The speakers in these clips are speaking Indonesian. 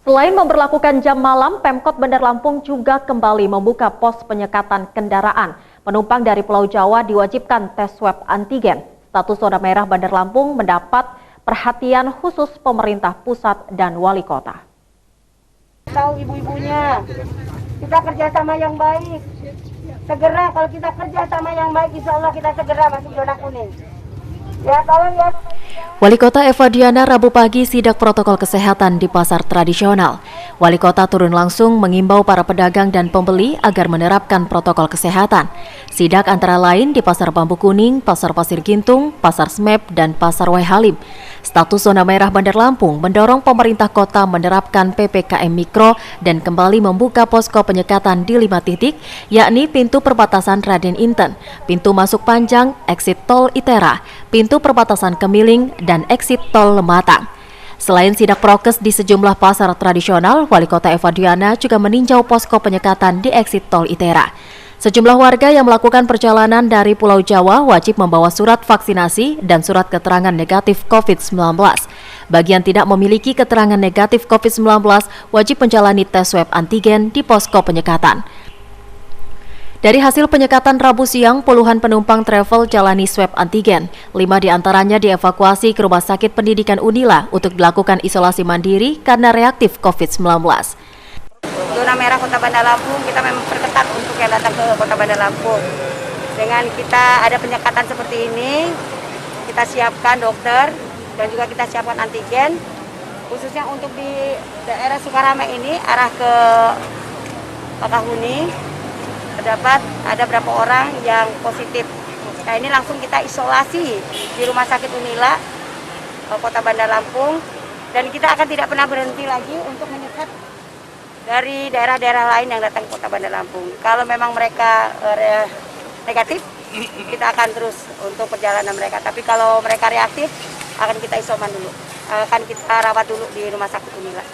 Selain memberlakukan jam malam, Pemkot Bandar Lampung juga kembali membuka pos penyekatan kendaraan. Penumpang dari Pulau Jawa diwajibkan tes swab antigen. Status zona merah Bandar Lampung mendapat perhatian khusus pemerintah pusat dan wali kota. Tahu ibu-ibunya, kita kerjasama yang baik. Segera kalau kita kerjasama yang baik, insya Allah kita segera masuk zona kuning. Ya tolong ya. Wali Kota Eva Diana Rabu pagi sidak protokol kesehatan di pasar tradisional. Wali Kota turun langsung mengimbau para pedagang dan pembeli agar menerapkan protokol kesehatan. Sidak antara lain di Pasar Bambu Kuning, Pasar Pasir Gintung, Pasar Smep, dan Pasar Wai Halim. Status zona merah Bandar Lampung mendorong pemerintah kota menerapkan PPKM Mikro dan kembali membuka posko penyekatan di 5 titik, yakni pintu perbatasan Raden Inten, pintu masuk Panjang, exit tol Itera, pintu perbatasan Kemiling, dan exit tol Lematang. Selain sidak prokes di sejumlah pasar tradisional, Wali Kota Eva Diana juga meninjau posko penyekatan di exit tol Itera. Sejumlah warga yang melakukan perjalanan dari Pulau Jawa wajib membawa surat vaksinasi dan surat keterangan negatif COVID-19. Bagi yang tidak memiliki keterangan negatif COVID-19 wajib menjalani tes swab antigen di posko penyekatan. Dari hasil penyekatan Rabu siang, puluhan penumpang travel jalani swab antigen. 5 diantaranya dievakuasi ke Rumah Sakit Pendidikan Unila untuk dilakukan isolasi mandiri karena reaktif COVID-19. Zona merah Kota Bandar Lampung kita memang perketat untuk yang datang ke Kota Bandar Lampung. Dengan kita ada penyekatan seperti ini, kita siapkan dokter dan juga kita siapkan antigen. Khususnya untuk di daerah Sukarame ini, arah ke Bakahuni, terdapat ada berapa orang yang positif. Nah ini langsung kita isolasi di Rumah Sakit Unila, Kota Bandar Lampung. Dan kita akan tidak pernah berhenti lagi untuk menyekat dari daerah-daerah lain yang datang ke Kota Bandar Lampung. Kalau memang mereka negatif, kita akan terus untuk perjalanan mereka. Tapi kalau mereka reaktif, akan kita isoman dulu. Akan kita rawat dulu di Rumah Sakit Unila.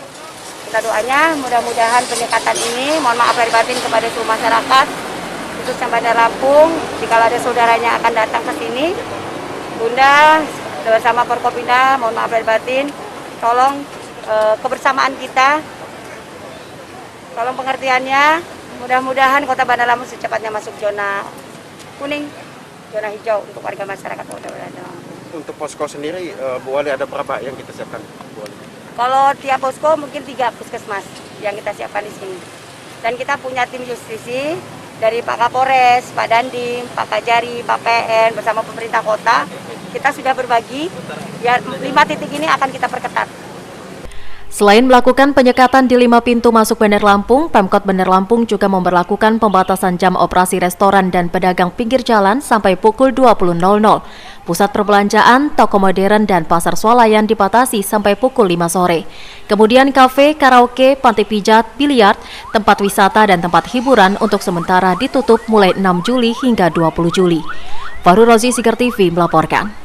Kita doanya mudah-mudahan penyekatan ini, mohon maaf lahir batin kepada seluruh masyarakat, khususnya Bandar Lampung, jika ada saudaranya akan datang ke sini, Bunda bersama Forkopimda, mohon maaf lahir batin, tolong kebersamaan kita, tolong pengertiannya, mudah-mudahan Kota Bandar Lampung secepatnya masuk zona kuning, zona hijau untuk warga masyarakat Kota Bandar Lampung. Untuk posko sendiri, Bu Wali ada berapa yang kita siapkan, Bu Wali? Kalau tiap posko mungkin 3 puskesmas yang kita siapkan di sini. Dan kita punya tim justisi dari Pak Kapolres, Pak Dandim, Pak Kajari, Pak PN bersama pemerintah kota. Kita sudah berbagi, ya 5 titik ini akan kita perketat. Selain melakukan penyekatan di 5 pintu masuk Bandar Lampung, Pemkot Bandar Lampung juga memberlakukan pembatasan jam operasi restoran dan pedagang pinggir jalan sampai pukul 20.00. Pusat perbelanjaan, toko modern, dan pasar swalayan dibatasi sampai pukul 5 sore. Kemudian kafe, karaoke, panti pijat, biliar, tempat wisata, dan tempat hiburan untuk sementara ditutup mulai 6 Juli hingga 20 Juli. Fahru Rozi, Sigar TV melaporkan.